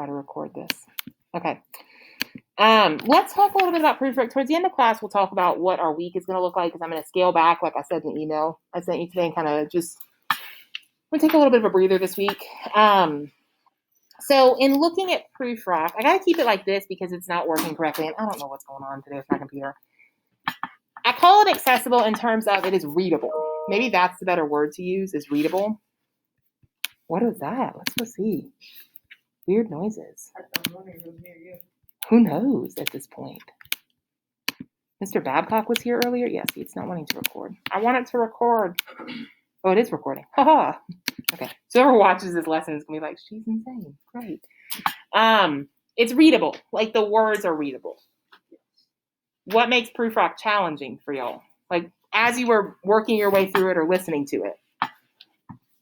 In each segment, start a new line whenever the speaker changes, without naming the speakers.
try to record this. Okay. Let's talk a little bit about Prufrock. Towards the end of class, we'll talk about what our week is going to look like because I'm going to scale back, like I said in the email I sent you today, and kind of just we'll take a little bit of a breather this week. So in looking at Prufrock, I got to keep it like this because it's not working correctly, and I don't know what's going on today with my computer. I call it accessible in terms of it is readable. Maybe that's the better word to use, is readable. What is that? Let's go see. Weird noises.
I'm wondering if it was near you.
Who knows at this point? Mr. Babcock was here earlier. Yes, it's not wanting to record. I want it to record. Oh, it is recording. Haha. Okay. So whoever watches this lesson is gonna be like, she's insane. Great. It's readable. Like the words are readable. What makes Prufrock challenging for y'all? Like as you were working your way through it or listening to it.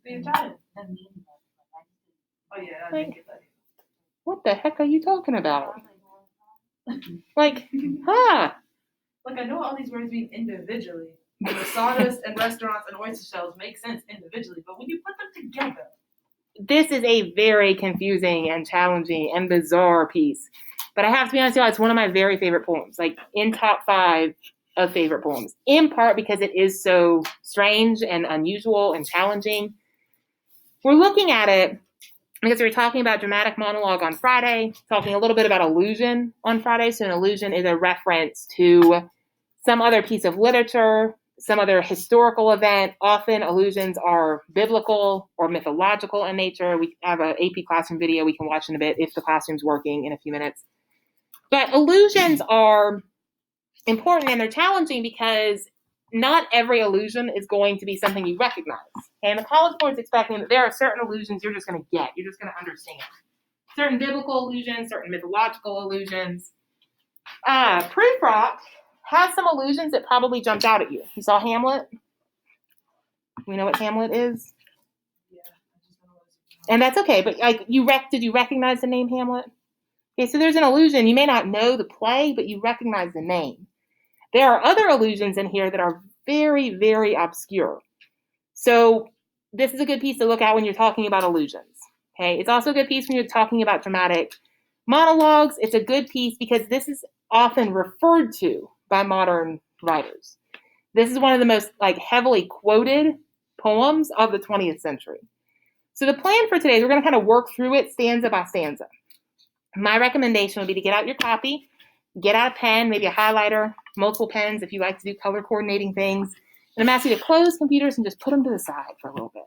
The Italian. Oh yeah, I didn't get that.
What the heck are you talking about? Like, huh?
Like I know all these words mean individually. And the sawdust and restaurants and oyster shells make sense individually, but when you put them together.
This is a very confusing and challenging and bizarre piece. But I have to be honest with you, it's one of my very favorite poems, like in top 5 of favorite poems, in part because it is so strange and unusual and challenging. We're looking at it because we were talking about dramatic monologue on Friday, talking a little bit about allusion on Friday. So an allusion is a reference to some other piece of literature, some other historical event. Often allusions are biblical or mythological in nature. We have an AP Classroom video we can watch in a bit if the classroom's working in a few minutes. But allusions are important and they're challenging because not every allusion is going to be something you recognize. And the College Board is expecting that there are certain allusions you're just going to get. You're just going to understand. Certain biblical allusions, certain mythological allusions. Prufrock has some allusions that probably jumped out at you. You saw Hamlet? We know what Hamlet is?
Yeah, I just don't know what it's
And that's okay, but like did you recognize the name Hamlet? Okay, so there's an allusion. You may not know the play, but you recognize the name. There are other allusions in here that are very, very obscure. So this is a good piece to look at when you're talking about allusions. Okay, it's also a good piece when you're talking about dramatic monologues. It's a good piece because this is often referred to by modern writers. This is one of the most heavily quoted poems of the 20th century. So the plan for today is we're going to kind of work through it stanza by stanza. My recommendation would be to get out your copy, get out a pen, maybe a highlighter, multiple pens if you like to do color coordinating things. And I'm asking you to close computers and just put them to the side for a little bit.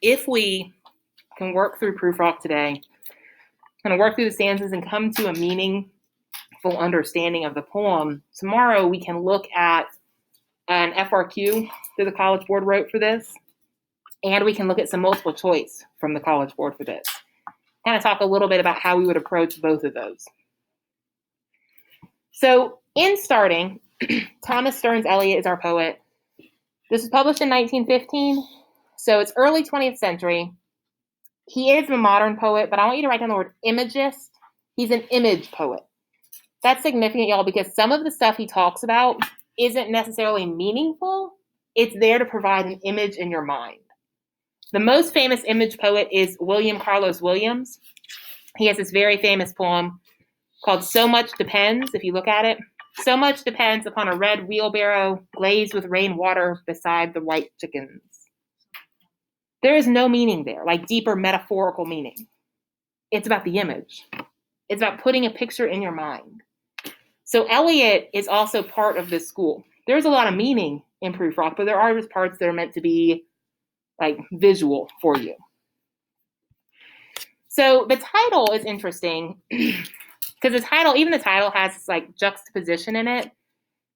If we can work through Prufrock today, kind of work through the stanzas and come to a meaningful understanding of the poem, tomorrow we can look at an FRQ that the College Board wrote for this, and we can look at some multiple choice from the College Board for this. Kind of talk a little bit about how we would approach both of those. So in starting, Thomas Stearns Eliot is our poet. This was published in 1915, so it's early 20th century. He is a modern poet, but I want you to write down the word imagist. He's an image poet. That's significant, y'all, because some of the stuff he talks about isn't necessarily meaningful. It's there to provide an image in your mind. The most famous image poet is William Carlos Williams. He has this very famous poem called So Much Depends, if you look at it. So much depends upon a red wheelbarrow glazed with rainwater beside the white chickens. There is no meaning there, like deeper metaphorical meaning. It's about the image. It's about putting a picture in your mind. So Eliot is also part of this school. There's a lot of meaning in Prufrock, but there are just parts that are meant to be visual for you. So the title is interesting because even the title has this juxtaposition in it.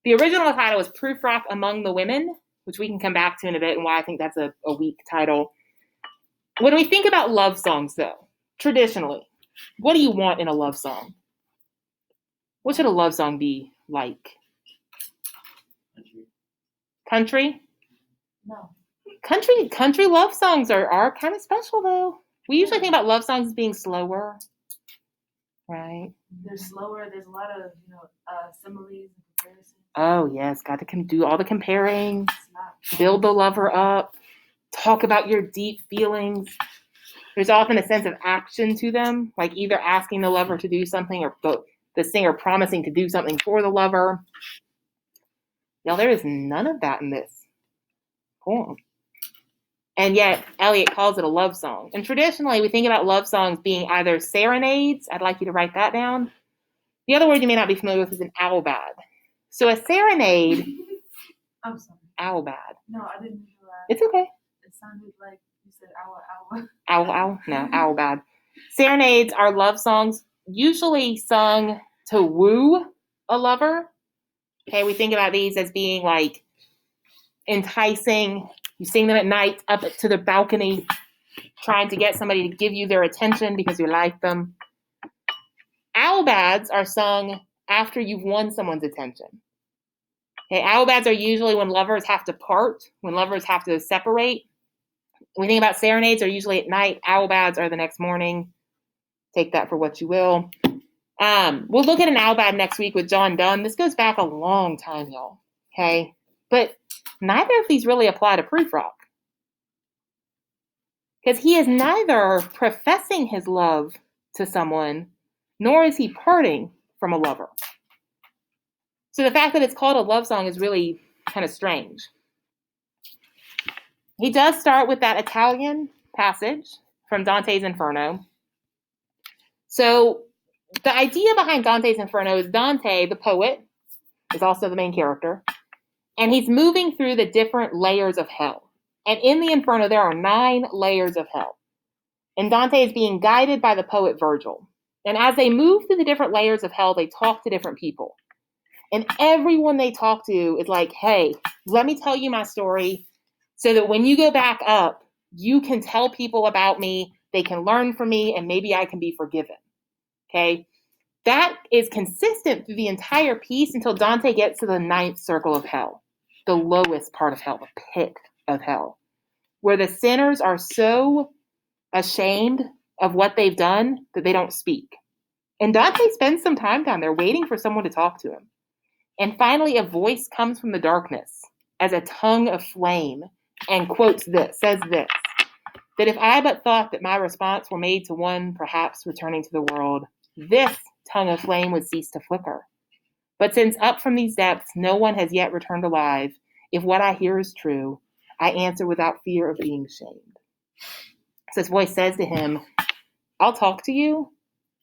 The original title is Prufrock Among the Women, which we can come back to in a bit and why I think that's a weak title. When we think about love songs, though, traditionally, what do you want in a love song? What should a love song be like? Country?
No.
Country love songs are kind of special, though. We usually think about love songs as being slower, right?
They're slower. There's a lot of, similes.
Oh, yes. Got to do all the comparing,
It's not
build the lover up, talk about your deep feelings. There's often a sense of action to them, like either asking the lover to do something or the singer promising to do something for the lover. Now, there is none of that in this poem. And yet, Eliot calls it a love song. And traditionally, we think about love songs being either serenades. I'd like you to write that down. The other word you may not be familiar with is an owlbad. So a serenade,
I'm sorry.
owlbad.
No, I didn't mean to laugh.
It's okay.
It sounded like you said owl.
Owl. No, owlbad. Serenades are love songs usually sung to woo a lover. Okay, we think about these as being like enticing. You sing them at night up to the balcony, trying to get somebody to give you their attention because you like them. Owlbads are sung after you've won someone's attention. Okay, owlbads are usually when lovers have to part, when lovers have to separate. We think about serenades are usually at night. Owlbads are the next morning. Take that for what you will. We'll look at an owlbad next week with John Donne. This goes back a long time, y'all. Okay, but neither of these really apply to Prufrock, because he is neither professing his love to someone, nor is he parting from a lover. So the fact that it's called a love song is really kind of strange. He does start with that Italian passage from Dante's Inferno. So the idea behind Dante's Inferno is Dante, the poet, is also the main character, and he's moving through the different layers of hell. And in the Inferno, there are 9 layers of hell. And Dante is being guided by the poet Virgil. And as they move through the different layers of hell, they talk to different people. And everyone they talk to is like, hey, let me tell you my story so that when you go back up, you can tell people about me, they can learn from me, and maybe I can be forgiven. Okay? That is consistent through the entire piece until Dante gets to the 9th circle of hell, the lowest part of hell, the pit of hell, where the sinners are so ashamed of what they've done that they don't speak. And Dante spends some time down there waiting for someone to talk to him. And finally, a voice comes from the darkness as a tongue of flame and says this, that if I but thought that my response were made to one perhaps returning to the world, this tongue of flame would cease to flicker. But since up from these depths no one has yet returned alive, if what I hear is true, I answer without fear of being shamed. So this voice says to him, I'll talk to you,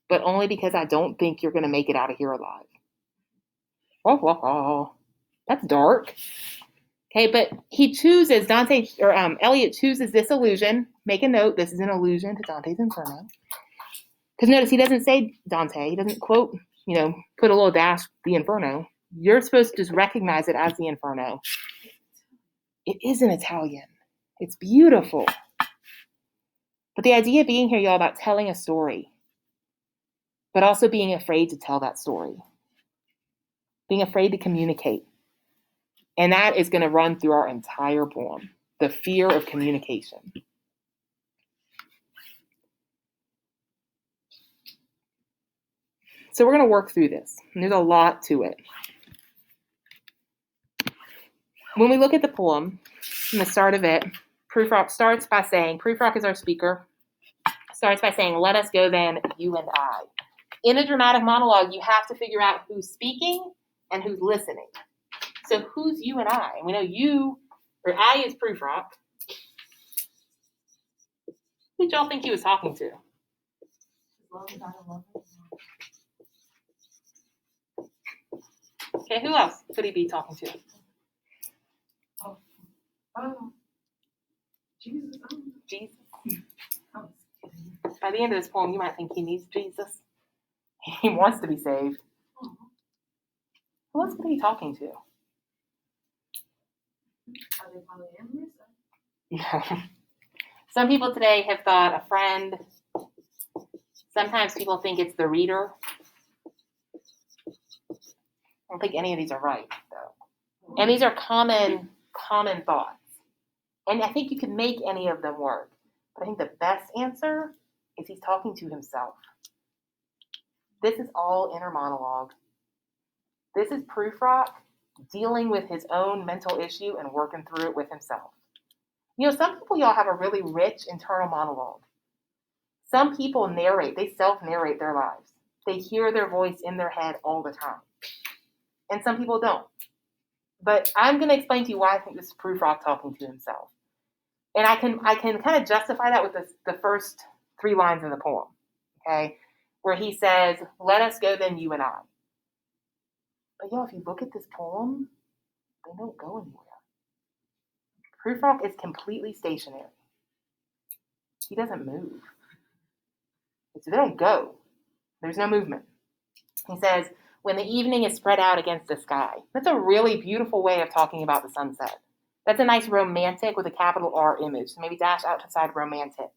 but only because I don't think you're going to make it out of here alive. Oh, that's dark. Okay, but Eliot chooses this allusion. Make a note, this is an allusion to Dante's Inferno. Because notice, he doesn't say Dante. He doesn't quote, put a little dash, the Inferno. You're supposed to just recognize it as the Inferno. It is in Italian. It's beautiful. But the idea being here, y'all, about telling a story, but also being afraid to tell that story. Being afraid to communicate. And that is going to run through our entire poem. The fear of communication. So we're going to work through this. And there's a lot to it. When we look at the poem, in the start of it, Prufrock starts by saying, Prufrock is our speaker, starts by saying, let us go then, you and I. In a dramatic monologue, you have to figure out who's speaking and who's listening. So who's you and I? And we know you, or I is Prufrock. Who did y'all think he was talking to? Okay, who else could he be talking to? Jesus. By the end of this poem, you might think he needs Jesus. He wants to be saved. Who else could he be talking to?
Are they polyamorous?
No. Some people today have thought a friend. Sometimes people think it's the reader. I don't think any of these are right, though. And these are common thoughts. And I think you can make any of them work. But I think the best answer is he's talking to himself. This is all inner monologue. This is Prufrock dealing with his own mental issue and working through it with himself. Some people, y'all, have a really rich internal monologue. Some people narrate, they self-narrate their lives. They hear their voice in their head all the time. And some people don't. But I'm going to explain to you why I think this is Prufrock talking to himself. And I can kind of justify that with the first 3 lines in the poem, okay? Where he says, "Let us go then, you and I." But y'all, if you look at this poem, they don't go anywhere. Prufrock is completely stationary. He doesn't move. It's they don't go. There's no movement. He says, "When the evening is spread out against the sky." That's a really beautiful way of talking about the sunset. That's a nice romantic with a capital R image. So maybe dash out to the side romantic.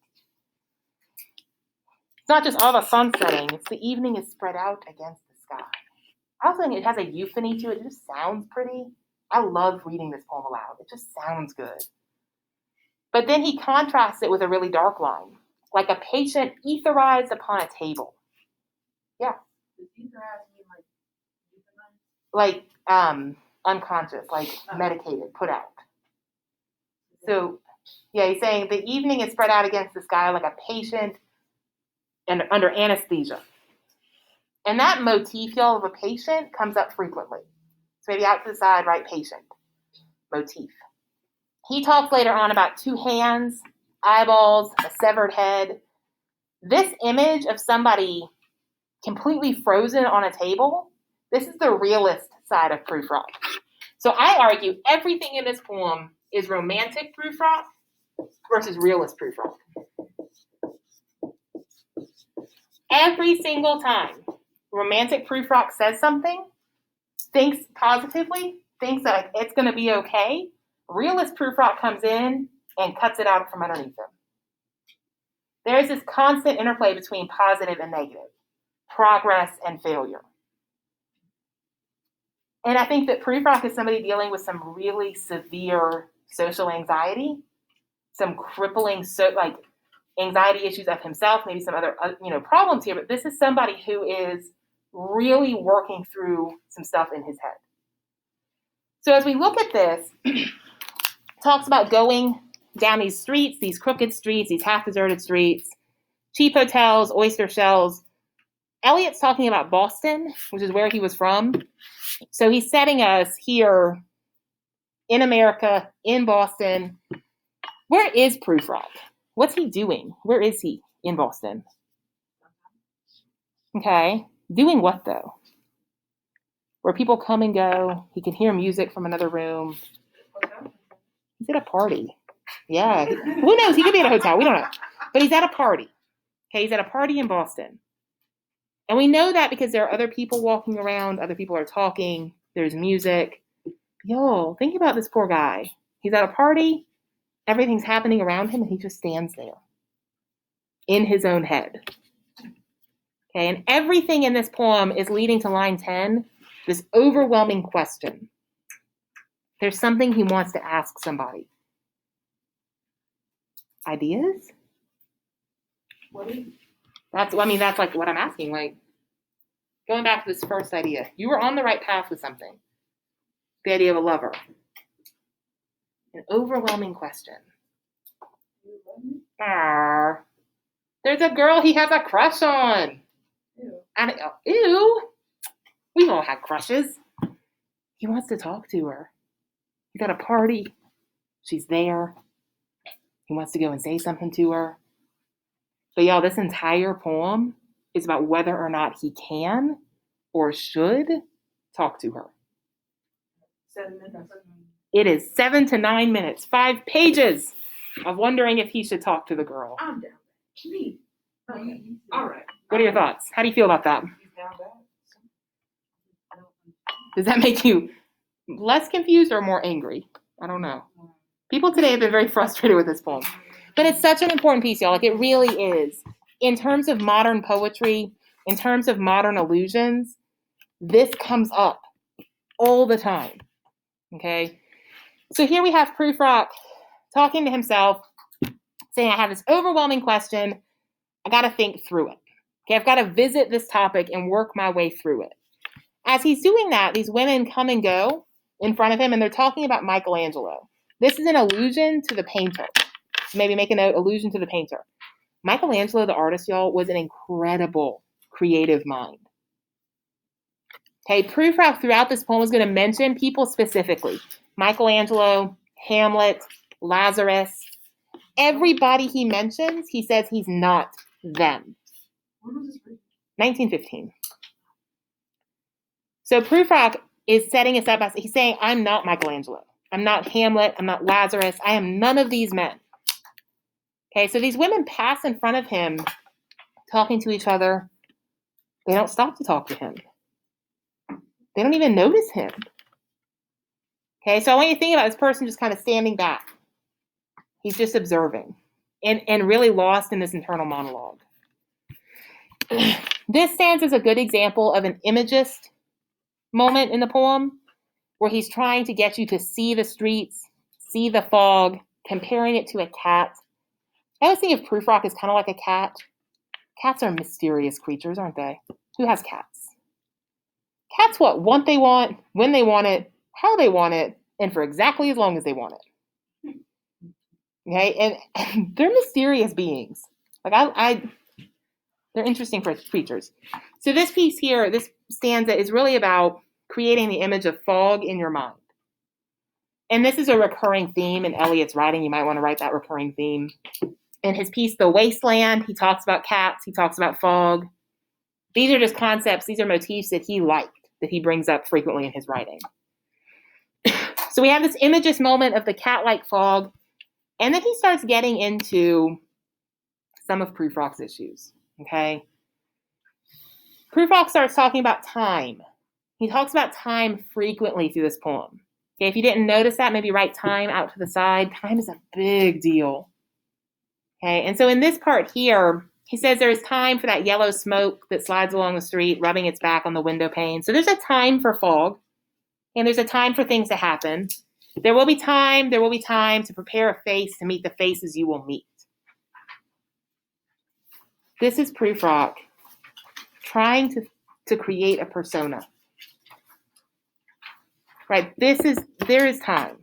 It's not just all the sun setting. It's the evening is spread out against the sky. I also think it has a euphony to it. It just sounds pretty. I love reading this poem aloud. It just sounds good. But then he contrasts it with a really dark line. Like a patient etherized upon a table. Yeah.
Does etherized mean
like unconscious, like medicated, put out. So, yeah, he's saying the evening is spread out against the sky like a patient and under anesthesia. And that motif, y'all, of a patient comes up frequently. So maybe out to the side, write patient. Motif. He talks later on about 2 hands, eyeballs, a severed head. This image of somebody completely frozen on a table, this is the realist side of Prufrock. So I argue everything in this poem is romantic Prufrock versus realist Prufrock. Every single time romantic Prufrock says something, thinks positively, thinks that it's going to be okay, realist Prufrock comes in and cuts it out from underneath him. There is this constant interplay between positive and negative, progress and failure. And I think that Prufrock is somebody dealing with some really severe social anxiety, some crippling anxiety issues of himself, maybe some other problems here. But this is somebody who is really working through some stuff in his head. So as we look at this, talks about going down these streets, these crooked streets, these half-deserted streets, cheap hotels, oyster shells. Eliot's talking about Boston, which is where he was from. So he's setting us here in America, in Boston. Where is Prufrock? What's he doing? Where is he in Boston? Okay. Doing what, though? Where people come and go. He can hear music from another room. He's at a party. Yeah. Who knows? He could be at a hotel. We don't know. But he's at a party. Okay. He's at a party in Boston. And we know that because there are other people walking around. Other people are talking. There's music. Y'all, think about this poor guy. He's at a party. Everything's happening around him, and he just stands there in his own head. Okay, and everything in this poem is leading to line 10, this overwhelming question. There's something he wants to ask somebody. Ideas? That's like what I'm asking. Like, going back to this first idea, you were on the right path with something. The idea of a lover. An overwhelming question. There's a girl he has a crush on. Ew. We've all had crushes. He wants to talk to her. He's at a party. She's there. He wants to go and say something to her. But y'all, this entire poem is about whether or not he can or should talk to her.
7 minutes.
It is 7 to 9 minutes, 5 pages of wondering if he should talk to the girl.
I'm down. Me. Okay. All right.
What are your thoughts? How do you feel about that? Does that make you less confused or more angry? I don't know. People today have been very frustrated with this poem. But it's such an important piece, y'all. Like, it really is. In terms of modern poetry, in terms of modern allusions, this comes up all the time. Okay? So here we have Prufrock talking to himself, saying, I have this overwhelming question. I got to think through it. Okay, I've got to visit this topic and work my way through it. As he's doing that, these women come and go in front of him, and they're talking about Michelangelo. This is an allusion to the painter. Maybe make a note, allusion to the painter. Michelangelo, the artist, y'all, was an incredible creative mind. Okay, Prufrock throughout this poem is going to mention people specifically. Michelangelo, Hamlet, Lazarus. Everybody he mentions, he says he's not them.
When was this written?
1915. So Prufrock is setting us up as, he's saying, I'm not Michelangelo. I'm not Hamlet. I'm not Lazarus. I am none of these men. Okay, so these women pass in front of him, talking to each other. They don't stop to talk to him. They don't even notice him. Okay, so I want you to think about this person just kind of standing back. He's just observing and really lost in this internal monologue. This stands as a good example of an imagist moment in the poem where he's trying to get you to see the streets, see the fog, comparing it to a cat. I always think of Prufrock as kind of like a cat. Cats are mysterious creatures, aren't they? Who has cats? Cats want they want, when they want it, how they want it, and for exactly as long as they want it. Okay, and they're mysterious beings. Like they're interesting creatures. So this piece here, this stanza is really about creating the image of fog in your mind. And this is a recurring theme in Eliot's writing. You might want to write that recurring theme. In his piece, The Wasteland, he talks about cats, he talks about fog. These are just concepts, these are motifs that he liked, that he brings up frequently in his writing. So we have this imagist moment of the cat-like fog, and then he starts getting into some of Prufrock's issues, okay? Prufrock starts talking about time. He talks about time frequently through this poem. Okay, if you didn't notice that, maybe write time out to the side. Time is a big deal. Okay, and so in this part here, he says there is time for that yellow smoke that slides along the street, rubbing its back on the window pane. So there's a time for fog, and there's a time for things to happen. There will be time to prepare a face to meet the faces you will meet. This is Prufrock trying to create a persona. Right? There is time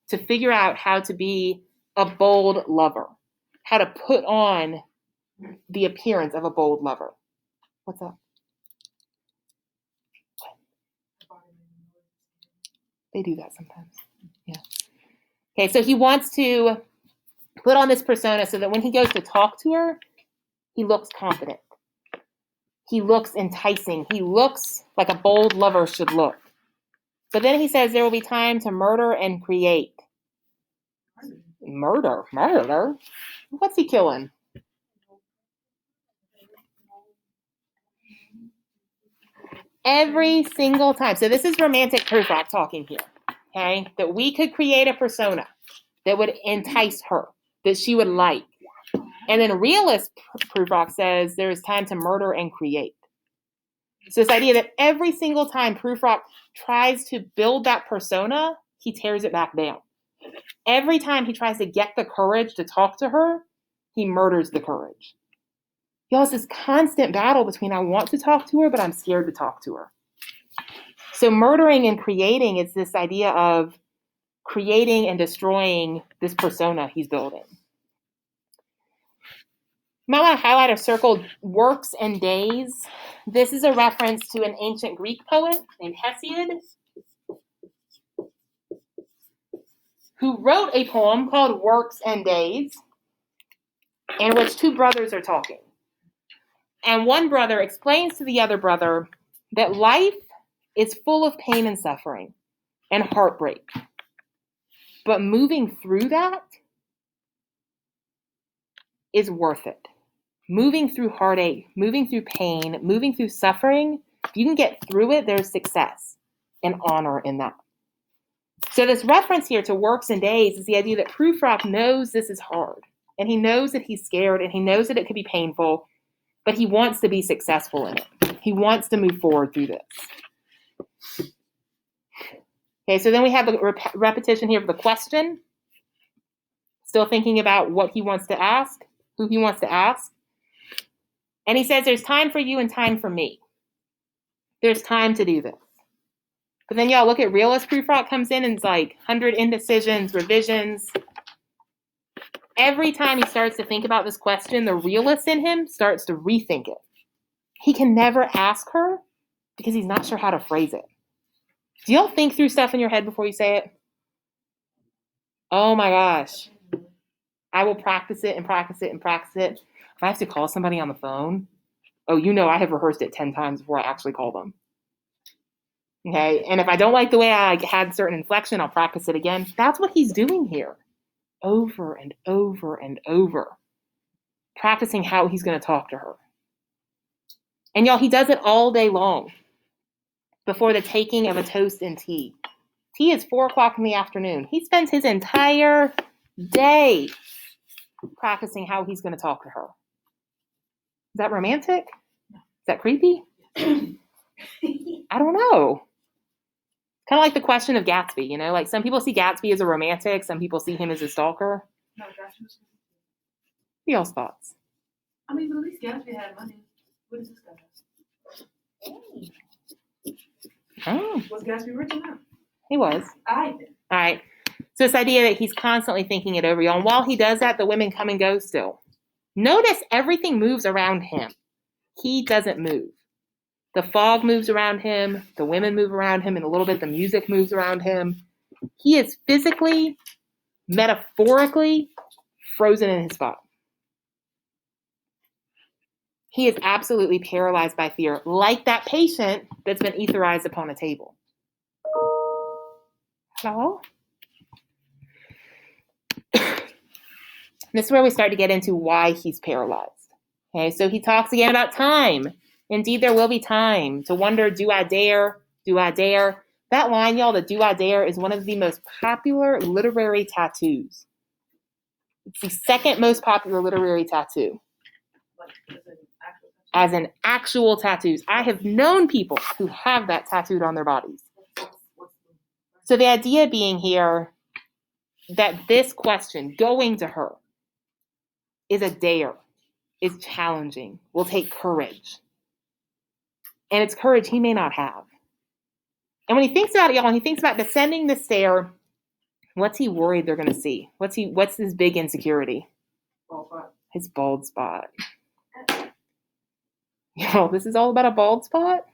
to figure out how to be a bold lover, how to put on the appearance of a bold lover. What's up? They do that sometimes. Yeah. Okay, so he wants to put on this persona so that when he goes to talk to her, he looks confident. He looks enticing. He looks like a bold lover should look. But then he says there will be time to murder and create. Murder? What's he killing? Every single time. So this is romantic Prufrock talking here. Okay? That we could create a persona that would entice her, that she would like. And then realist Prufrock says there is time to murder and create. So this idea that every single time Prufrock tries to build that persona, he tears it back down. Every time he tries to get the courage to talk to her, he murders the courage. Y'all, it's this constant battle between I want to talk to her, but I'm scared to talk to her. So murdering and creating is this idea of creating and destroying this persona he's building. You might want to highlight or circle works and days. This is a reference to an ancient Greek poet named Hesiod, who wrote a poem called Works and Days, in which two brothers are talking. And one brother explains to the other brother that life is full of pain and suffering and heartbreak. But moving through that is worth it. Moving through heartache, moving through pain, moving through suffering, if you can get through it, there's success and honor in that. So this reference here to works and days is the idea that Prufrock knows this is hard, and he knows that he's scared, and he knows that it could be painful, but he wants to be successful in it. He wants to move forward through this. Okay, so then we have the repetition here of the question. Still thinking about what he wants to ask, who he wants to ask. And he says, there's time for you and time for me. There's time to do this. But then y'all look at realist Prufrock comes in and it's like 100 indecisions, revisions. Every time he starts to think about this question, the realist in him starts to rethink it. He can never ask her because he's not sure how to phrase it. Do y'all think through stuff in your head before you say it? Oh my gosh. I will practice it and practice it and practice it. If I have to call somebody on the phone, oh, I have rehearsed it 10 times before I actually call them. Okay, and if I don't like the way I had certain inflection, I'll practice it again. That's what he's doing here. Over and over and over. Practicing how he's going to talk to her. And y'all, he does it all day long before the taking of a toast and tea. Tea is 4:00 in the afternoon. He spends his entire day practicing how he's going to talk to her. Is that romantic? Is that creepy? I don't know. Kind of like the question of Gatsby, like some people see Gatsby as a romantic, some people see him as a stalker.
No, Gatsby was.
What y'all's thoughts?
I mean, but at least Gatsby had money. What is this guy?
Oh,
Was Gatsby rich or not?
he was.
I did.
All right. So this idea that he's constantly thinking it over, y'all. And while he does that, the women come and go still. Notice everything moves around him. He doesn't move. The fog moves around him. The women move around him. And a little bit the music moves around him. He is physically, metaphorically frozen in his spot. He is absolutely paralyzed by fear, like that patient that's been etherized upon a table. Hello? This is where we start to get into why he's paralyzed. Okay, so he talks again about time. Indeed, there will be time to wonder, do I dare? Do I dare? That line, y'all, the do I dare, is one of the most popular literary tattoos. It's the second most popular literary tattoo. As in actual tattoos. I have known people who have that tattooed on their bodies. So the idea being here that this question, going to her, is a dare, is challenging, will take courage. And it's courage he may not have. And when he thinks about it, y'all, and he thinks about descending the stair, what's he worried they're going to see? What's his big insecurity?
Bald spot.
His bald spot. Y'all, this is all about a bald spot?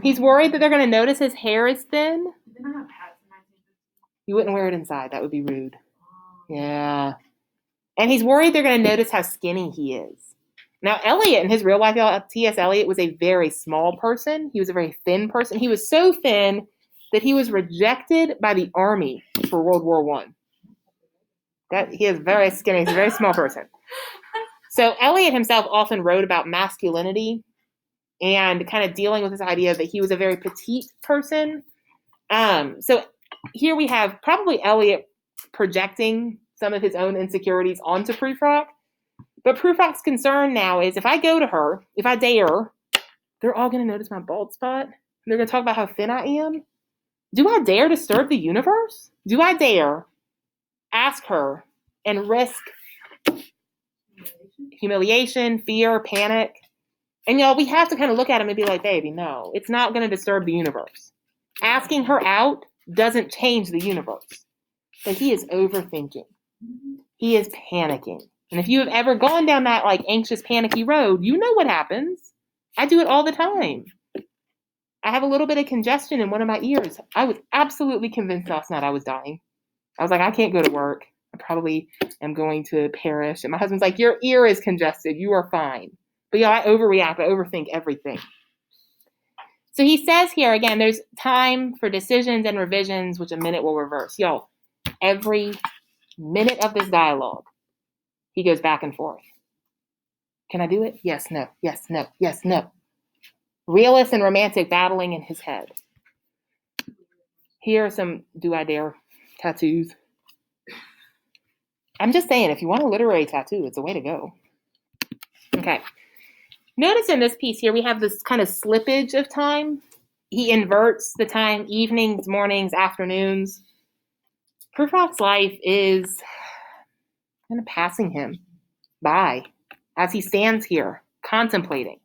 He's worried that they're going to notice his hair is thin.
Did they not have hats in 1950?
You wouldn't wear it inside. That would be rude. Yeah. And he's worried they're going to notice how skinny he is. Now, Eliot, in his real life, T.S. Eliot was a very small person. He was a very thin person. He was so thin that he was rejected by the army for World War I. That he is very skinny. He's a very small person. So Eliot himself often wrote about masculinity and kind of dealing with this idea that he was a very petite person. So here we have probably Eliot projecting some of his own insecurities onto Prufrock. But Prufrock's concern now is if I go to her, if I dare, they're all going to notice my bald spot. They're going to talk about how thin I am. Do I dare disturb the universe? Do I dare ask her and risk humiliation, fear, panic? And y'all, we have to kind of look at him and be like, baby, no, it's not going to disturb the universe. Asking her out doesn't change the universe. But he is overthinking. He is panicking. And if you have ever gone down that anxious, panicky road, you know what happens. I do it all the time. I have a little bit of congestion in one of my ears. I was absolutely convinced last night I was dying. I was like, I can't go to work. I probably am going to perish. And my husband's like, your ear is congested. You are fine. But yeah, I overreact. I overthink everything. So he says here, again, there's time for decisions and revisions, which a minute will reverse. Y'all, every minute of this dialogue, he goes back and forth. Can I do it? Yes, no, yes, no, yes, no. Realist and romantic battling in his head. Here are some do I dare tattoos. I'm just saying, if you want a literary tattoo, it's a way to go. Okay. Notice in this piece here, we have this kind of slippage of time. He inverts the time, evenings, mornings, afternoons. Prufrock's life is kind of passing him by as he stands here contemplating.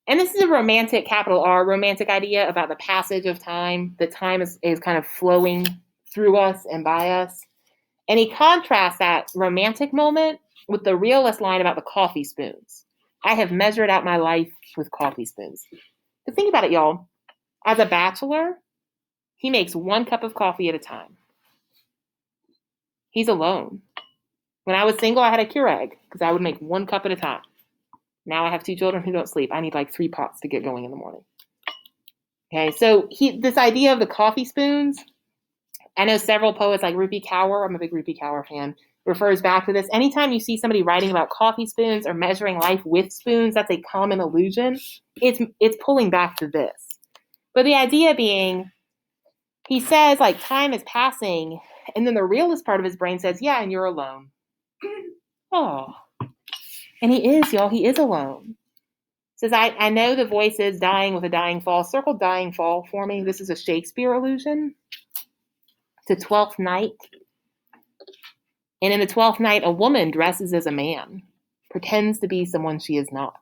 And this is a romantic, capital R, romantic idea about the passage of time. The time is kind of flowing through us and by us. And he contrasts that romantic moment with the realist line about the coffee spoons. I have measured out my life with coffee spoons. But think about it, y'all. As a bachelor, he makes 1 cup of coffee at a time. He's alone. When I was single, I had a Keurig because I would make 1 cup at a time. Now I have 2 children who don't sleep. I need like 3 pots to get going in the morning. Okay, so this idea of the coffee spoons, I know several poets like Rupi Kaur, I'm a big Rupi Kaur fan, refers back to this. Anytime you see somebody writing about coffee spoons or measuring life with spoons, that's a common allusion. It's pulling back to this. But the idea being, he says like time is passing, and then the realist part of his brain says, yeah, and you're alone. Oh. And he is, y'all, he is alone. Says, I know the voice is dying with a dying fall. Circle dying fall for me. This is a Shakespeare allusion to Twelfth Night. And in the 12th night, a woman dresses as a man, pretends to be someone she is not.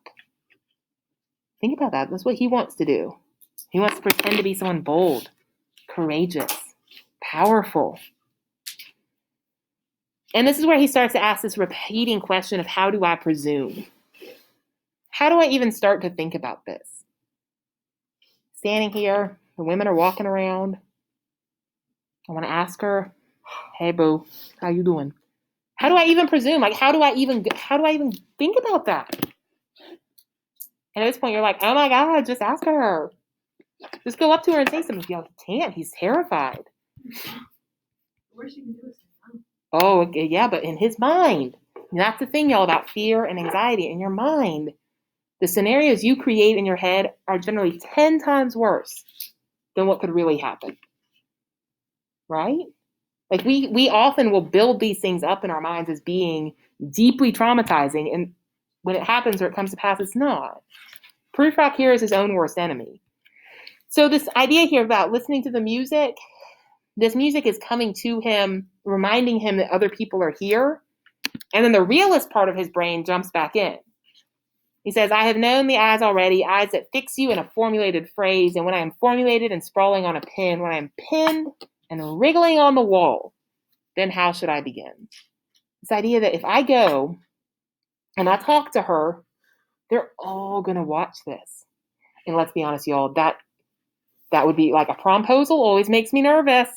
Think about that. That's what he wants to do. He wants to pretend to be someone bold, courageous, powerful. And this is where he starts to ask this repeating question of how do I presume? How do I even start to think about this? Standing here, the women are walking around. I want to ask her, hey boo, how you doing? How do I even presume? Like, how do I even think about that? And at this point, you're like, oh my God, just ask her. Just go up to her and say something. Y'all can't. He's terrified.
Worst you can do is say no.
Oh, okay, yeah, but in his mind. And that's the thing, y'all, about fear and anxiety. In your mind, the scenarios you create in your head are generally 10 times worse than what could really happen. Right? Like we often will build these things up in our minds as being deeply traumatizing, and when it happens or it comes to pass, it's not. Prufrock here is his own worst enemy. So this idea here about listening to the music, this music is coming to him, reminding him that other people are here, and then the realist part of his brain jumps back in. He says, I have known the eyes already, eyes that fix you in a formulated phrase, and when I am formulated and sprawling on a pin, when I am pinned and wriggling on the wall, then how should I begin? This idea that if I go and I talk to her, they're all going to watch this. And let's be honest, y'all, that would be like a promposal always makes me nervous,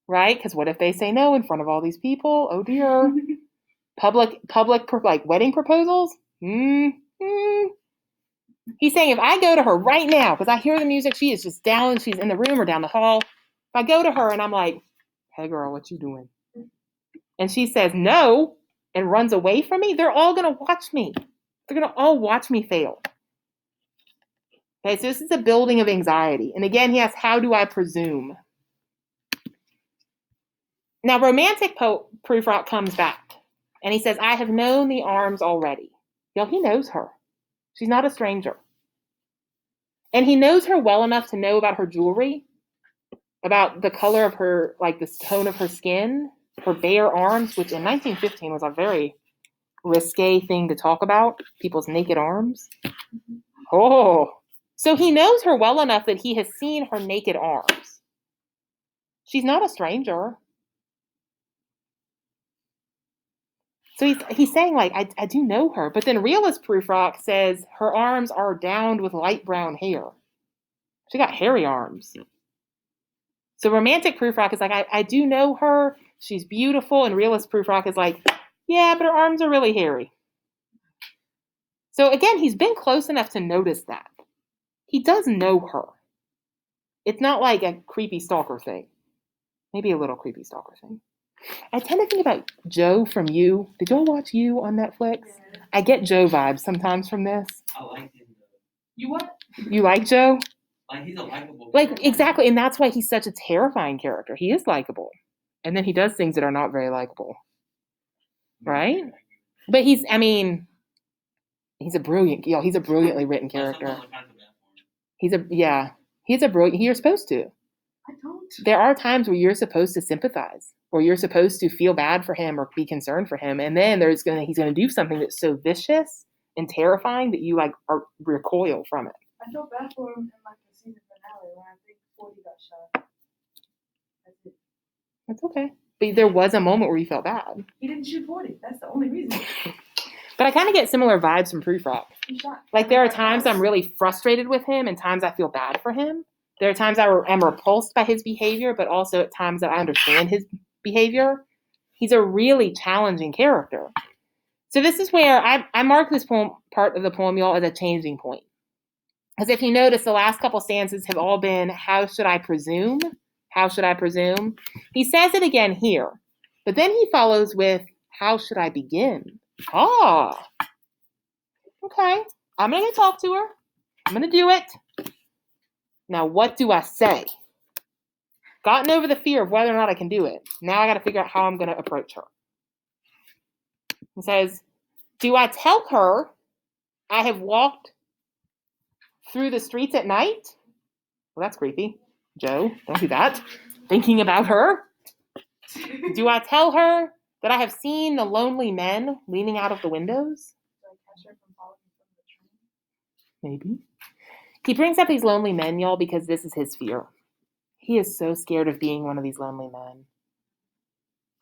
right? Because what if they say no in front of all these people? Oh dear. Public, like wedding proposals? He's saying if I go to her right now, because I hear the music, she is just down, she's in the room or down the hall. If I go to her and I'm like, hey girl, what you doing? And she says no and runs away from me, they're all going to watch me. They're going to all watch me fail. Okay, so this is a building of anxiety. And again, he asks, how do I presume? Now, romantic Prufrock comes back. And he says, I have known the arms already. Y'all, he knows her. She's not a stranger. And he knows her well enough to know about her jewelry, about the color of her, like the tone of her skin, her bare arms, which in 1915 was a very risque thing to talk about, people's naked arms. Oh, so he knows her well enough that he has seen her naked arms. She's not a stranger. So he's saying, like, I do know her. But then realist Prufrock says her arms are downed with light brown hair. She got hairy arms. So romantic Prufrock is like, I do know her. She's beautiful. And realist Prufrock is like, yeah, but her arms are really hairy. So again, he's been close enough to notice that. He does know her. It's not like a creepy stalker thing. Maybe a little creepy stalker thing. I tend to think about Joe from You. Did y'all watch You on Netflix?
Yeah.
I get Joe vibes sometimes from this.
I like him.
You what?
You like Joe?
Like, he's a likable
Like,
character.
exactly. And that's why he's such a terrifying character. He is likable. And then he does things that are not very likable. Right? But he's a brilliantly written character. He's a brilliant, you're supposed to.
I don't.
There are times where you're supposed to sympathize, or you're supposed to feel bad for him or be concerned for him. And then he's going to do something that's so vicious and terrifying that you like are recoil from it.
I felt bad for him in like the season finale when I think 40 got shot. That's it.
That's okay. But there was a moment where you felt bad.
He didn't shoot 40. That's the only reason.
But I kind of get similar vibes from Prufrock.
He shot.
Like there are times I'm really frustrated with him and times I feel bad for him. There are times I am repulsed by his behavior, but also at times that I understand his behavior. He's a really challenging character. So this is where I mark this poem, part of the poem, y'all, as a changing point. Because if you notice, the last couple stanzas have all been, how should I presume? How should I presume? He says it again here, but then he follows with, how should I begin? Ah, okay. I'm going to talk to her. I'm going to do it. Now, what do I say? Gotten over the fear of whether or not I can do it. Now I got to figure out how I'm going to approach her. He says, do I tell her I have walked through the streets at night? Well, that's creepy. Joe, don't do that. Thinking about her. Do I tell her that I have seen the lonely men leaning out of the windows? Maybe. He brings up these lonely men, y'all, because this is his fear. He is so scared of being one of these lonely men.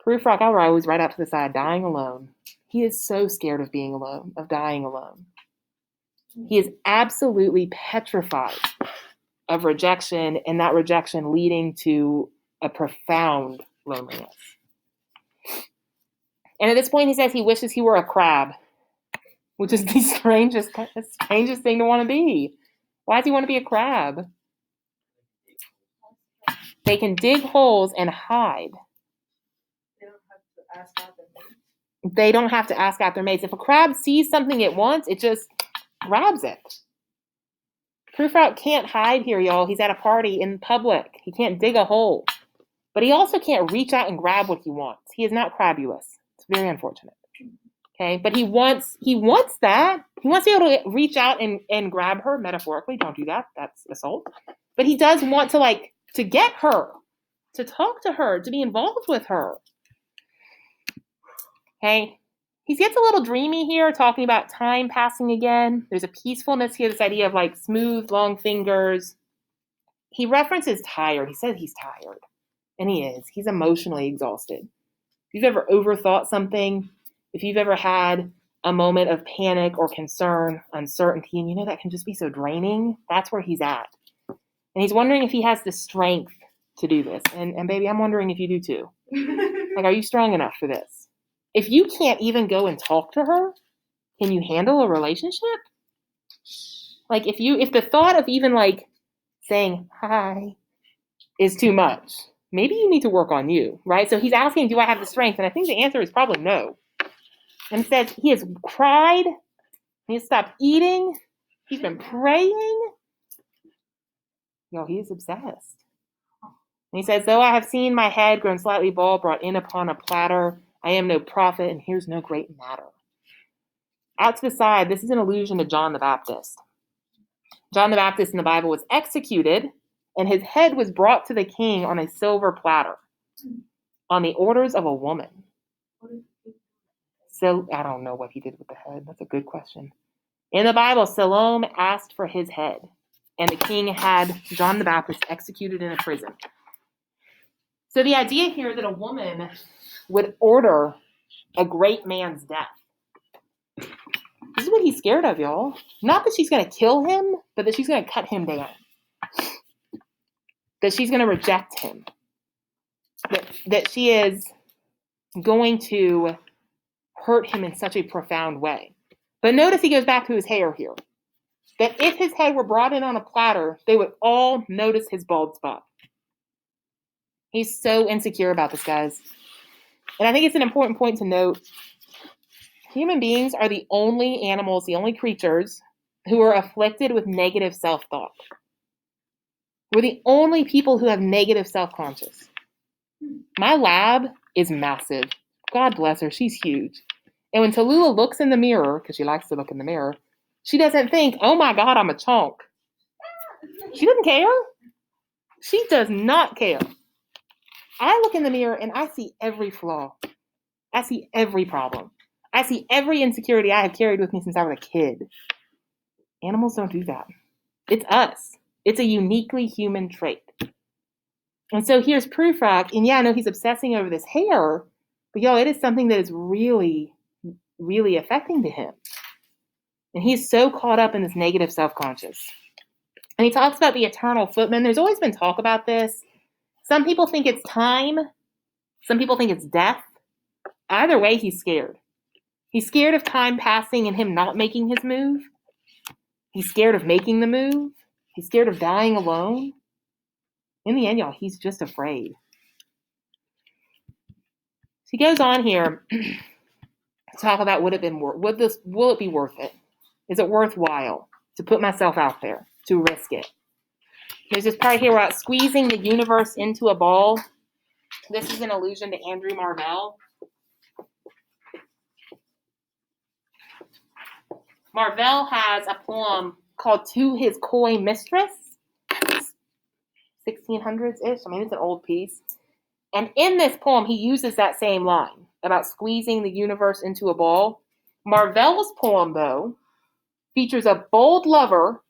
Prufrock, I always right out to the side, dying alone. He is so scared of being alone, of dying alone. He is absolutely petrified of rejection, and that rejection leading to a profound loneliness. And at this point, he says he wishes he were a crab, which is the strangest thing to want to be. Why does he want to be a crab? They can dig holes and hide. They don't have to ask out their mates. If a crab sees something it wants, it just grabs it. Prufrock can't hide here, y'all. He's at a party in public. He can't dig a hole. But he also can't reach out and grab what he wants. He is not crabulous. It's very unfortunate. Okay, but he wants that. He wants to be able to reach out and grab her, metaphorically. Don't do that. That's assault. But he does want to get her, to talk to her, to be involved with her. Okay, he gets a little dreamy here, talking about time passing again. There's a peacefulness here, this idea of like smooth, long fingers. He references tired. He says he's tired. And he is. He's emotionally exhausted. If you've ever overthought something, if you've ever had a moment of panic or concern, uncertainty, and you know that can just be so draining, that's where he's at. And he's wondering if he has the strength to do this. And baby, I'm wondering if you do too. Like, are you strong enough for this? If you can't even go and talk to her, can you handle a relationship? Like, if the thought of even like saying hi is too much, maybe you need to work on you, right? So he's asking, do I have the strength? And I think the answer is probably no. And it says he has cried, he has stopped eating, he's been praying. He is obsessed. And he says, though I have seen my head grown slightly bald, brought in upon a platter, I am no prophet, and here's no great matter. Out to the side, this is an allusion to John the Baptist. John the Baptist in the Bible was executed, and his head was brought to the king on a silver platter, on the orders of a woman. So I don't know what he did with the head. That's a good question. In the Bible, Salome asked for his head, and the king had John the Baptist executed in a prison. So the idea here that a woman would order a great man's death. This is what he's scared of, y'all. Not that she's going to kill him, but that she's going to cut him down. That she's going to reject him. That she is going to hurt him in such a profound way. But notice he goes back to his hair here. That if his head were brought in on a platter, they would all notice his bald spot. He's so insecure about this, guys. And I think it's an important point to note. Human beings are the only animals, the only creatures who are afflicted with negative self-thought. We're the only people who have negative self-conscious. My lab is massive. God bless her, she's huge. And when Tallulah looks in the mirror, because she likes to look in the mirror, she doesn't think, oh my God, I'm a chunk. She doesn't care. She does not care. I look in the mirror and I see every flaw. I see every problem. I see every insecurity I have carried with me since I was a kid. Animals don't do that. It's us. It's a uniquely human trait. And so here's Prufrock, and yeah, I know he's obsessing over this hair, but y'all, it is something that is really, really affecting to him. And he's so caught up in this negative self-conscious. And he talks about the eternal footman. There's always been talk about this. Some people think it's time. Some people think it's death. Either way, he's scared. He's scared of time passing and him not making his move. He's scared of making the move. He's scared of dying alone. In the end, y'all, he's just afraid. So he goes on here to talk about will it be worth it? Is it worthwhile to put myself out there, to risk it? There's this part here about squeezing the universe into a ball. This is an allusion to Andrew Marvell. Marvell has a poem called To His Coy Mistress, 1600s-ish. I mean, it's an old piece. And in this poem, he uses that same line about squeezing the universe into a ball. Marvell's poem, though, features a bold lover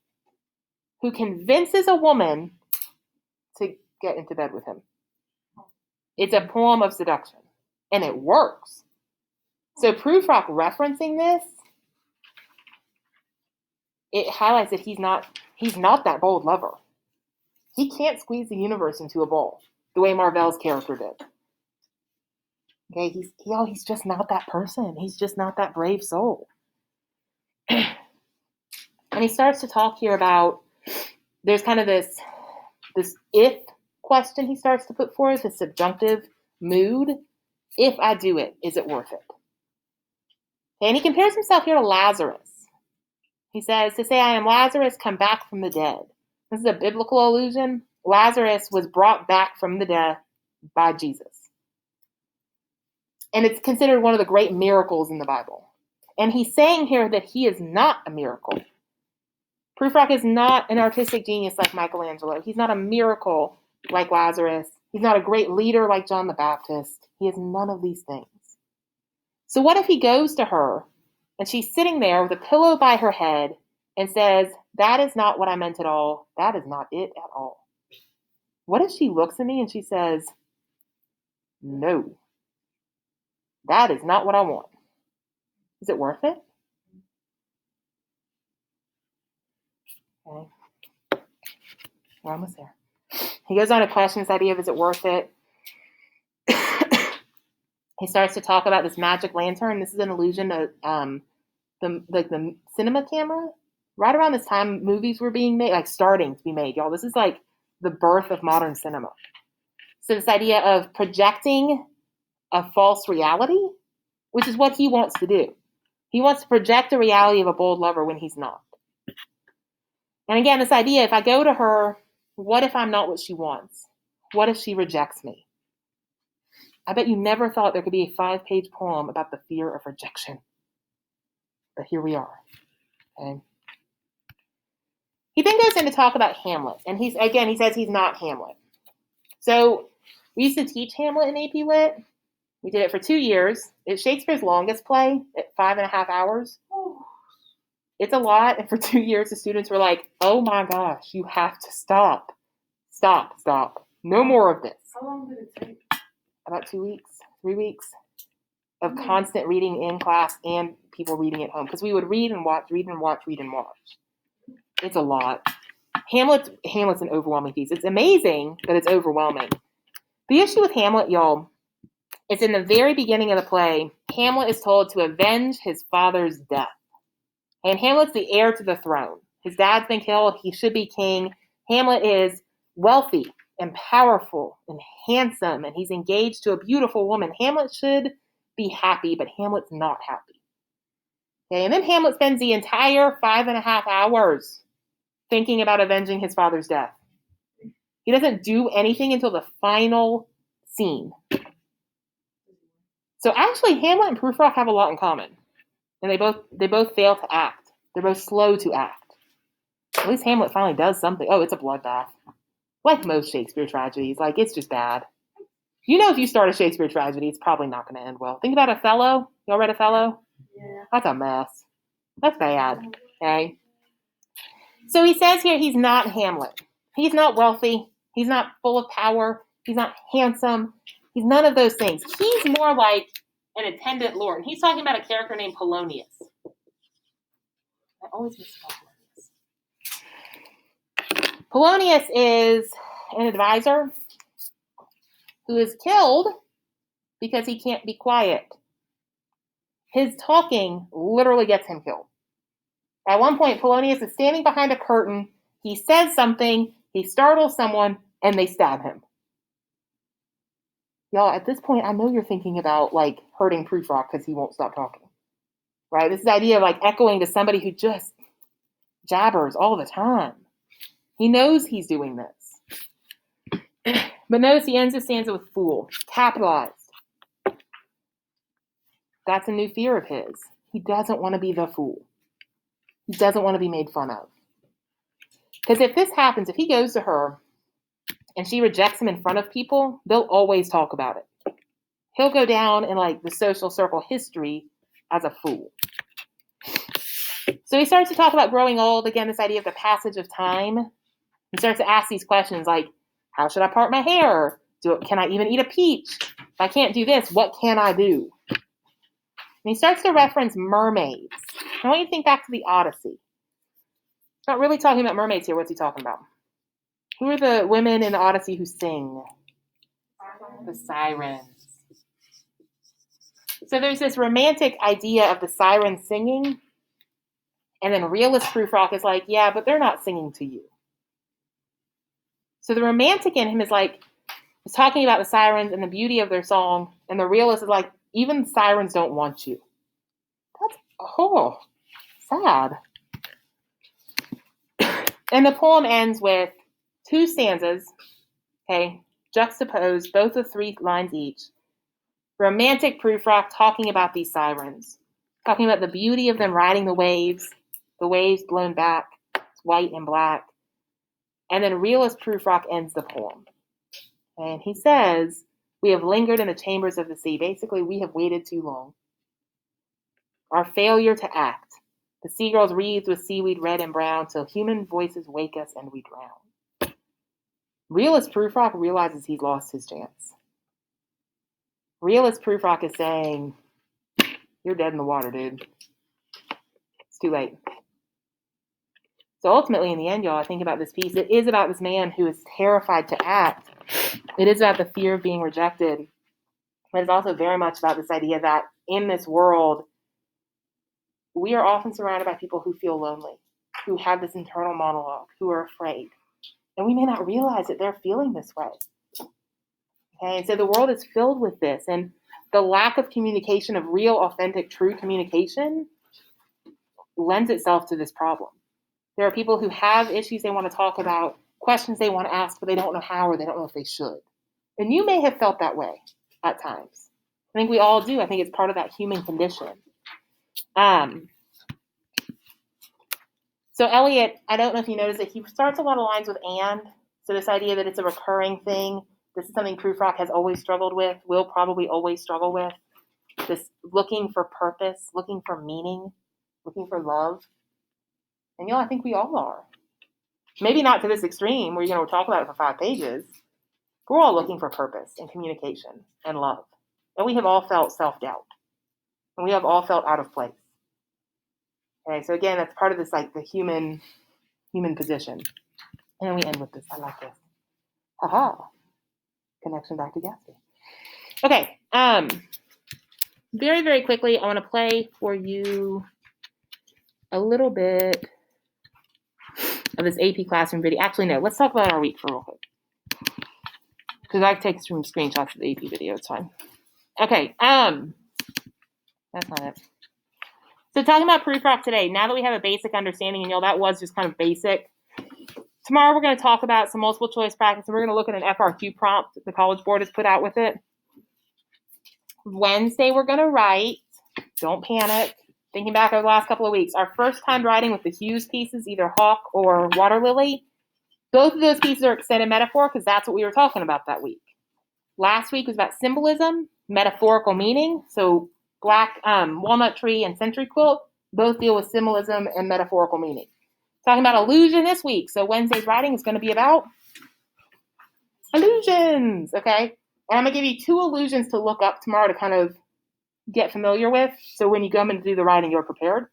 who convinces a woman to get into bed with him. It's a poem of seduction, and it works. So Prufrock referencing this, it highlights that he's not that bold lover. He can't squeeze the universe into a ball the way Marvell's character did. Okay, he's just not that person. He's just not that brave soul. And he starts to talk here about, there's kind of this if question he starts to put forth, this subjunctive mood. If I do it, is it worth it? Okay, and he compares himself here to Lazarus. He says, to say I am Lazarus, come back from the dead. This is a biblical allusion. Lazarus was brought back from the dead by Jesus. And it's considered one of the great miracles in the Bible. And he's saying here that he is not a miracle. Prufrock is not an artistic genius like Michelangelo. He's not a miracle like Lazarus. He's not a great leader like John the Baptist. He is none of these things. So what if he goes to her and she's sitting there with a pillow by her head and says, that is not what I meant at all. That is not it at all. What if she looks at me and she says, no, that is not what I want. Is it worth it? Okay. We're almost there. He goes on to question this idea of is it worth it? He starts to talk about this magic lantern. This is an allusion to the cinema camera. Right around this time, movies were being made, like starting to be made, y'all. This is like the birth of modern cinema. So this idea of projecting a false reality, which is what he wants to do. He wants to project the reality of a bold lover when he's not. And again, this idea, if I go to her, what if I'm not what she wants? What if she rejects me? I bet you never thought there could be a 5-page poem about the fear of rejection. But here we are. Okay. He then goes in to talk about Hamlet. And he says he's not Hamlet. So we used to teach Hamlet in AP Lit. We did it for 2 years. It's Shakespeare's longest play at 5.5 hours. It's a lot. And for 2 years, the students were like, oh my gosh, you have to stop. Stop. No more of this.
How long did it take?
About 2 weeks, 3 weeks of constant reading in class and people reading at home. Because we would read and watch. It's a lot. Hamlet's an overwhelming piece. It's amazing, but it's overwhelming. The issue with Hamlet, y'all, is in the very beginning of the play, Hamlet is told to avenge his father's death. And Hamlet's the heir to the throne. His dad's been killed. He should be king. Hamlet is wealthy and powerful and handsome, and he's engaged to a beautiful woman. Hamlet should be happy, but Hamlet's not happy. Okay, and then Hamlet spends the entire 5.5 hours thinking about avenging his father's death. He doesn't do anything until the final scene. So actually, Hamlet and Prufrock have a lot in common. And they both fail to act. They're both slow to act. At least Hamlet finally does something. Oh, it's a bloodbath. Like most Shakespeare tragedies. Like, it's just bad. You know if you start a Shakespeare tragedy, it's probably not going to end well. Think about Othello. Y'all read Othello? That's a mess. That's bad. Okay. So he says here he's not Hamlet. He's not wealthy. He's not full of power. He's not handsome. He's none of those things. He's more like an attendant lord. And he's talking about a character named Polonius. I always misspell Polonius. Polonius is an advisor who is killed because he can't be quiet. His talking literally gets him killed. At one point, Polonius is standing behind a curtain. He says something, he startles someone, and they stab him. Y'all, at this point, I know you're thinking about, like, hurting Prufrock because he won't stop talking. Right? This is the idea of, like, echoing to somebody who just jabbers all the time. He knows he's doing this. But notice he ends his stanza with fool, capitalized. That's a new fear of his. He doesn't want to be the fool. He doesn't want to be made fun of. Because if this happens, if he goes to her and she rejects him in front of people, they'll always talk about it. He'll go down in like the social circle history as a fool. So he starts to talk about growing old, again, this idea of the passage of time. He starts to ask these questions like, how should I part my hair? Can I even eat a peach? If I can't do this, what can I do? And he starts to reference mermaids. I want you to think back to the Odyssey. He's not really talking about mermaids here. What's he talking about? Who are the women in the Odyssey who sing? The sirens. So there's this romantic idea of the sirens singing, and then realist Prufrock is like, yeah, but they're not singing to you. So the romantic in him is like, is talking about the sirens and the beauty of their song, and the realist is like, even sirens don't want you. That's, sad. And the poem ends with 2 stanzas, okay, juxtaposed, both of 3 lines each. Romantic Prufrock talking about these sirens, talking about the beauty of them riding the waves blown back, white and black. And then realist Prufrock ends the poem. And he says, we have lingered in the chambers of the sea. Basically, we have waited too long. Our failure to act. The seagulls wreathed with seaweed red and brown, till human voices wake us and we drown. Realist Prufrock realizes he's lost his chance. Realist Prufrock is saying, you're dead in the water, dude. It's too late. So ultimately, in the end, y'all, I think about this piece. It is about this man who is terrified to act. It is about the fear of being rejected. But it's also very much about this idea that in this world, we are often surrounded by people who feel lonely, who have this internal monologue, who are afraid. And we may not realize that they're feeling this way. Okay, and so the world is filled with this. And the lack of communication, of real, authentic, true communication, lends itself to this problem. There are people who have issues they want to talk about, questions they want to ask, but they don't know how or they don't know if they should. And you may have felt that way at times. I think we all do. I think it's part of that human condition. So Eliot, I don't know if you noticed it, he starts a lot of lines with and. So this idea that it's a recurring thing, this is something Prufrock has always struggled with, will probably always struggle with. This looking for purpose, looking for meaning, looking for love. And I think we all are. Maybe not to this extreme where we'll talk about it for 5 pages. We're all looking for purpose and communication and love. And we have all felt self-doubt. And we have all felt out of place. Okay, so again, that's part of this, like the human position. And then we end with this. I like this. Haha. Connection back to Gatsby. Okay. Very, very quickly, I want to play for you a little bit of this AP Classroom video. Actually, no. Let's talk about our week for real quick. Because I take some screenshots of the AP video. It's fine. Okay. That's not it. So talking about Prufrock today, now that we have a basic understanding, and that was just kind of basic. Tomorrow we're going to talk about some multiple choice practice, and we're going to look at an FRQ prompt that the College Board has put out with it. Wednesday we're going to write, don't panic, thinking back over the last couple of weeks, our first time writing with the Hughes pieces, either Hawk or Water Lily. Both of those pieces are extended metaphor because that's what we were talking about that week. Last week was about symbolism, metaphorical meaning, so black walnut tree and century quilt both deal with symbolism and metaphorical meaning. Talking about illusion this week. So Wednesday's writing is going to be about illusions, okay? And I'm going to give you 2 illusions to look up tomorrow to kind of get familiar with. So when you come and do the writing, you're prepared.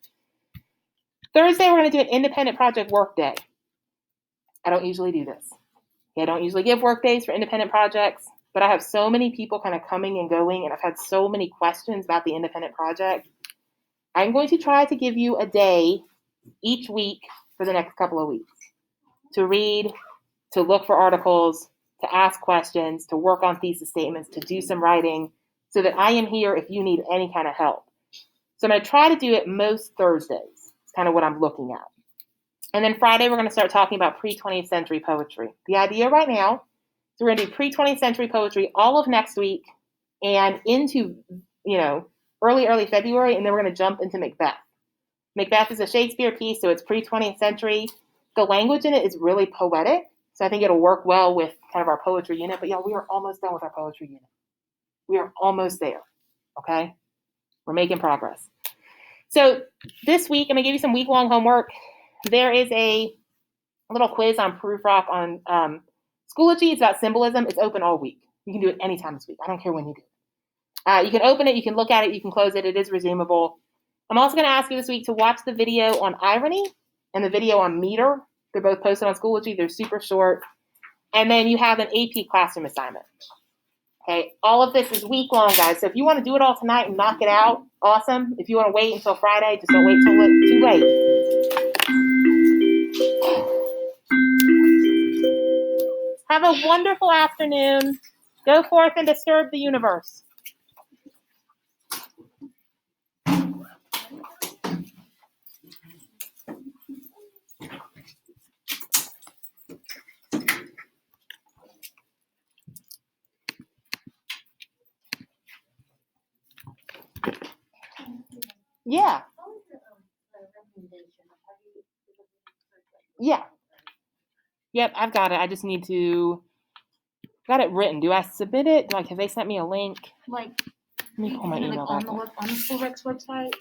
Thursday, we're going to do an independent project work day. I don't usually do this. I don't usually give work days for independent projects, but I have so many people kind of coming and going, and I've had so many questions about the independent project. I'm going to try to give you a day each week for the next couple of weeks to read, to look for articles, to ask questions, to work on thesis statements, to do some writing, so that I am here if you need any kind of help. So I'm going to try to do it most Thursdays. It's kind of what I'm looking at. And then Friday, we're going to start talking about pre-20th century poetry. The idea right now is we're going to do pre-20th century poetry all of next week and into, early February, and then we're going to jump into Macbeth. Macbeth is a Shakespeare piece, so it's pre-20th century. The language in it is really poetic, so I think it'll work well with kind of our poetry unit. But y'all, we are almost done with our poetry unit. We are almost there, okay? We're making progress. So this week, I'm going to give you some week-long homework. There is a little quiz on Prufrock on Schoology. It's about symbolism. It's open all week. You can do it anytime this week. I don't care when you do it. You can open it. You can look at it. You can close it. It is resumable. I'm also going to ask you this week to watch the video on irony and the video on meter. They're both posted on Schoology. They're super short. And then you have an AP classroom assignment. Okay, all of this is week long, guys. So if you want to do it all tonight and knock it out, awesome. If you want to wait until Friday, just don't wait till it's too late. Have a wonderful afternoon. Go forth and disturb the universe. Yeah. Yeah. Yep, I've got it. I just need to got it written. Do I submit it? Have they sent me a link?
Like,
Let me pull my email back up.
on the school recs website?